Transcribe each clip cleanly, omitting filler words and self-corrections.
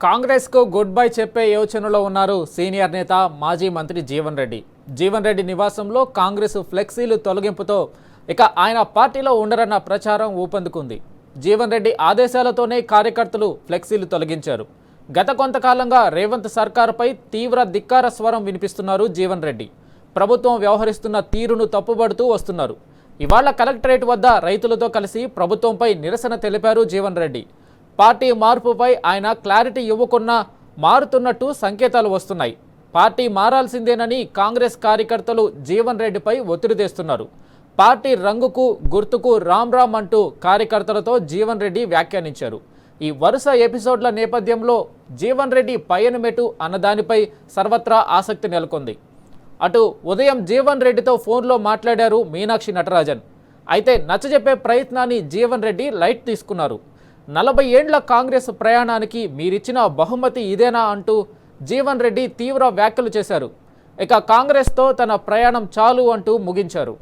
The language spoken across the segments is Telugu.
కాంగ్రెస్ కు గుడ్ బై చెప్పే యోచనలో ఉన్నారు సీనియర్ నేత మాజీ మంత్రి జీవన్ రెడ్డి. జీవన్ రెడ్డి నివాసంలో కాంగ్రెస్ ఫ్లెక్సీలు తొలగింపుతో ఇక ఆయన పార్టీలో ఉండరన్న ప్రచారం ఊపందుకుంది. జీవన్ రెడ్డి ఆదేశాలతోనే కార్యకర్తలు ఫ్లెక్సీలు తొలగించారు. గత కొంతకాలంగా రేవంత్ సర్కారుపై తీవ్ర ధిక్కార స్వరం వినిపిస్తున్నారు జీవన్ రెడ్డి. ప్రభుత్వం వ్యవహరిస్తున్న తీరును తప్పుబడుతూ వస్తున్నారు. ఇవాళ కలెక్టరేట్ వద్ద రైతులతో కలిసి ప్రభుత్వంపై నిరసన తెలిపారు జీవన్ రెడ్డి. పార్టీ మార్పుపై ఆయన క్లారిటీ ఇవ్వకున్నా మారుతున్నట్టు సంకేతాలు వస్తున్నాయి. పార్టీ మారాల్సిందేనని కాంగ్రెస్ కార్యకర్తలు జీవన్ రెడ్డిపై ఒత్తిడి తెస్తున్నారు. పార్టీ రంగుకు గుర్తుకు రామ్ రామ్ అంటూ కార్యకర్తలతో జీవన్ రెడ్డి వ్యాఖ్యానించారు. ఈ వరుస ఎపిసోడ్ల నేపథ్యంలో జీవన్ రెడ్డి పయనమెటు అన్నదానిపై సర్వత్రా ఆసక్తి నెలకొంది. అటు ఉదయం జీవన్ రెడ్డితో ఫోన్లో మాట్లాడారు మీనాక్షి నటరాజన్. అయితే నచ్చజెప్పే ప్రయత్నాన్ని జీవన్ రెడ్డి లైట్ తీసుకున్నారు. 40 ఏండ్ల కాంగ్రెస్ ప్రయాణానికి మీరిచ్చిన బహుమతి ఇదేనా అంటూ జీవన్ రెడ్డి తీవ్ర వ్యాఖ్యలు చేశారు. ఇక కాంగ్రెస్తో తన ప్రయాణం చాలు అంటూ ముగించారు.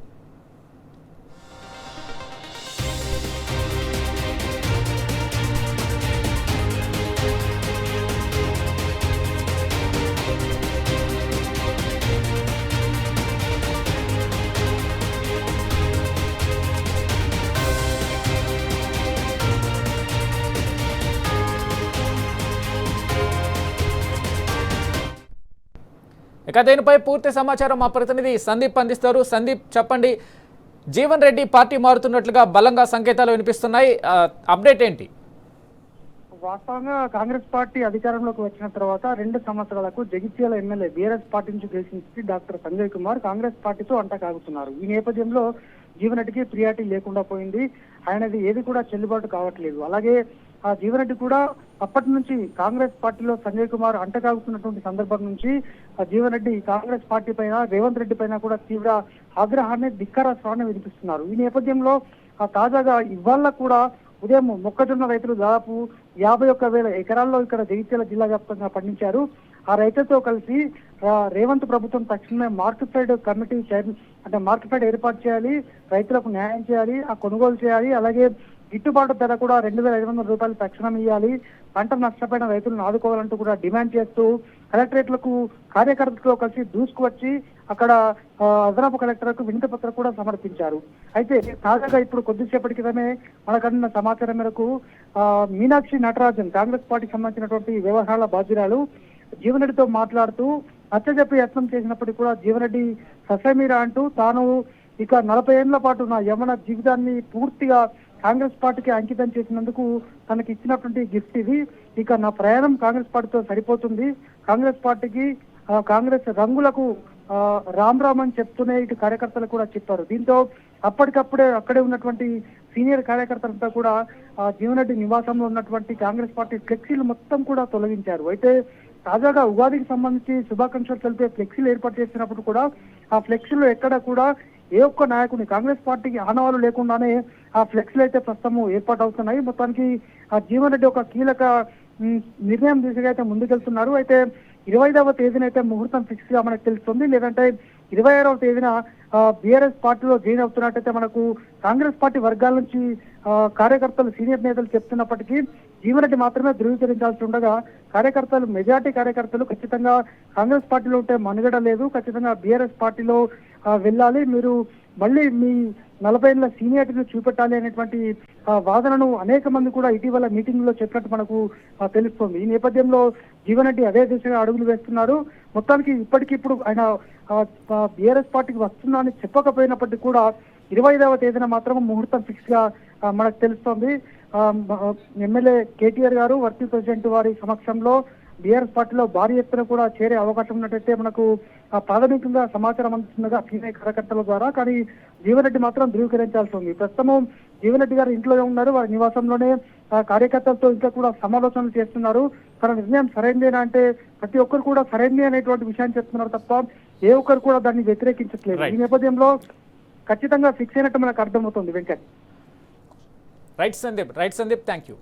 ఇక దీనిపై పూర్తి సమాచారం మా ప్రతినిధి సందీప్ అందిస్తారు. సందీప్, చెప్పండి, జీవన్ రెడ్డి పార్టీ మారుతున్నట్లుగా బలంగా సంకేతాలు వినిపిస్తున్నాయి. అప్డేట్ ఏంటి? వాస్తవంగా కాంగ్రెస్ పార్టీ అధికారంలోకి వచ్చిన తర్వాత 2 సంవత్సరాలకు జగిత్యాల ఎమ్మెల్యే బీఆర్ఎస్ పార్టీ నుంచి గెలిచిన డాక్టర్ సంజయ్ కుమార్ కాంగ్రెస్ పార్టీతో అంటకాగుతున్నారు. ఈ నేపథ్యంలో జీవన్ రెడ్డికి ప్రియారిటీ లేకుండా పోయింది. ఆయనది ఏది కూడా చెల్లుబాటు కావట్లేదు. అలాగే ఆ జీవన్ రెడ్డి కూడా అప్పటి నుంచి కాంగ్రెస్ పార్టీలో సంజయ్ కుమార్ అంటకాగుతున్నటువంటి సందర్భం నుంచి ఆ జీవన్ రెడ్డి కాంగ్రెస్ పార్టీ పైన, రేవంత్ రెడ్డి పైన కూడా తీవ్ర ఆగ్రహాన్ని, ధిక్కార స్వరాన్ని వినిపిస్తున్నారు. ఈ నేపథ్యంలో తాజాగా ఇవాళ కూడా ఉదయం మొక్కజొన్న రైతులు దాదాపు 51,000 ఎకరాల్లో ఇక్కడ జగిత్యాల జిల్లా వ్యాప్తంగా పండించారు. ఆ రైతులతో కలిసి రేవంత్ ప్రభుత్వం తక్షణమే మార్కెట్ కమిటీ అంటే మార్కెట్ ఏర్పాటు చేయాలి, రైతులకు న్యాయం చేయాలి, ఆ కొనుగోలు చేయాలి, అలాగే గిట్టుబాటు ధర కూడా 2,500 రూపాయలు తక్షణం ఇవ్వాలి, పంట నష్టపోయిన రైతులను ఆదుకోవాలంటూ కూడా డిమాండ్ చేస్తూ కలెక్టరేట్లకు కార్యకర్తలతో కలిసి దూసుకువచ్చి అక్కడ అదనపు కలెక్టర్కు వినతి పత్రం కూడా సమర్పించారు. అయితే తాజాగా ఇప్పుడు కొద్దిసేపటి క్రితమే మనకన్న సమాచారం మేరకు మీనాక్షి నటరాజన్ కాంగ్రెస్ పార్టీకి సంబంధించినటువంటి వ్యవహారాల బాధ్యురాలు జీవన్ రెడ్డితో మాట్లాడుతూ నచ్చజెప్పి యత్నం చేసినప్పటికీ కూడా జీవన్ రెడ్డి ససమీరా అంటూ తాను ఇక 40 ఏళ్ల పాటు నా యమన జీవితాన్ని పూర్తిగా కాంగ్రెస్ పార్టీకి అంకితం చేసినందుకు తనకి ఇచ్చినటువంటి గిఫ్ట్ ఇది. ఇక నా ప్రయాణం కాంగ్రెస్ పార్టీతో సరిపోతుంది. కాంగ్రెస్ పార్టీకి కాంగ్రెస్ రంగులకు రామ్ రామ్ అని చెప్తూనే ఇటు కార్యకర్తలు కూడా చెప్పారు. దీంతో అప్పటికప్పుడే అక్కడే ఉన్నటువంటి సీనియర్ కార్యకర్తలంతా కూడా జీవన్ రెడ్డి నివాసంలో ఉన్నటువంటి కాంగ్రెస్ పార్టీ ఫ్లెక్సీలు మొత్తం కూడా తొలగించారు. అయితే తాజాగా ఉగాదికి సంబంధించి శుభాకాంక్షలు తెలిపే ఫ్లెక్సీలు ఏర్పాటు చేసినప్పుడు కూడా ఆ ఫ్లెక్సీలో ఎక్కడ కూడా ఏ ఒక్క నాయకుని కాంగ్రెస్ పార్టీకి ఆనవాలు లేకుండానే ఆ ఫ్లెక్సీలు అయితే ప్రస్తుతం ఏర్పాటు అవుతున్నాయి. మొత్తానికి ఆ జీవన్ రెడ్డి ఒక కీలక నిర్ణయం దిశగా అయితే ముందుకెళ్తున్నారు. అయితే 25వ తేదీన అయితే ముహూర్తం ఫిక్స్ గా మనకు తెలుస్తుంది. లేదంటే 26వ తేదీన బీఆర్ఎస్ పార్టీలో జాయిన్ అవుతున్నట్టయితే మనకు కాంగ్రెస్ పార్టీ వర్గాల నుంచి కార్యకర్తలు, సీనియర్ నేతలు చెప్తున్నప్పటికీ జీవన్ రెడ్డి మాత్రమే ధృవీకరించాల్సి ఉండగా కార్యకర్తలు, మెజార్టీ కార్యకర్తలు ఖచ్చితంగా కాంగ్రెస్ పార్టీలో ఉంటే మనుగడ లేదు, ఖచ్చితంగా బీఆర్ఎస్ పార్టీలో వెళ్ళాలి, మీరు మళ్ళీ మీ 40 ఏళ్ల సీనియారిటీని చూపెట్టాలి అనేటువంటి వాదనను అనేక మంది కూడా ఇటీవల మీటింగ్ లో చెప్పినట్టు మనకు తెలుస్తుంది. ఈ నేపథ్యంలో జీవన్ రెడ్డి అదే దిశగా అడుగులు వేస్తున్నారు. మొత్తానికి ఇప్పటికిప్పుడు ఆయన బీఆర్ఎస్ పార్టీకి వస్తున్నా అని చెప్పకపోయినప్పటికీ కూడా 25వ తేదీన మాత్రం ముహూర్తం ఫిక్స్ గా మనకు తెలుస్తోంది. ఎమ్మెల్యే కేటీఆర్ గారు వర్కింగ్ ప్రెసిడెంట్ వారి సమక్షంలో బీఆర్ఎస్ పార్టీలో భారీ ఎత్తున కూడా చేరే అవకాశం ఉన్నట్టయితే మనకు ప్రాథమికంగా సమాచారం అందుతుండగా సీనియర్ కార్యకర్తల ద్వారా. కానీ జీవన్ రెడ్డి మాత్రం ధృవీకరించాల్సి ఉంది. ప్రస్తుతం జీవన్ రెడ్డి గారు ఇంట్లో ఉన్నారు, వారి నివాసంలోనే కార్యకర్తలతో ఇంకా కూడా సమాలోచనలు చేస్తున్నారు. తన నిర్ణయం సరైనదేనా అంటే ప్రతి ఒక్కరు కూడా సరైనది అనేటువంటి విషయాన్ని చెప్తున్నారు తప్ప ఏ ఒక్కరు కూడా దాన్ని వ్యతిరేకించట్లేదు. ఈ నేపథ్యంలో ఖచ్చితంగా ఫిక్స్ అయినట్టు మనకు అర్థమవుతుంది. Venkat. Right Sandeep, thank you.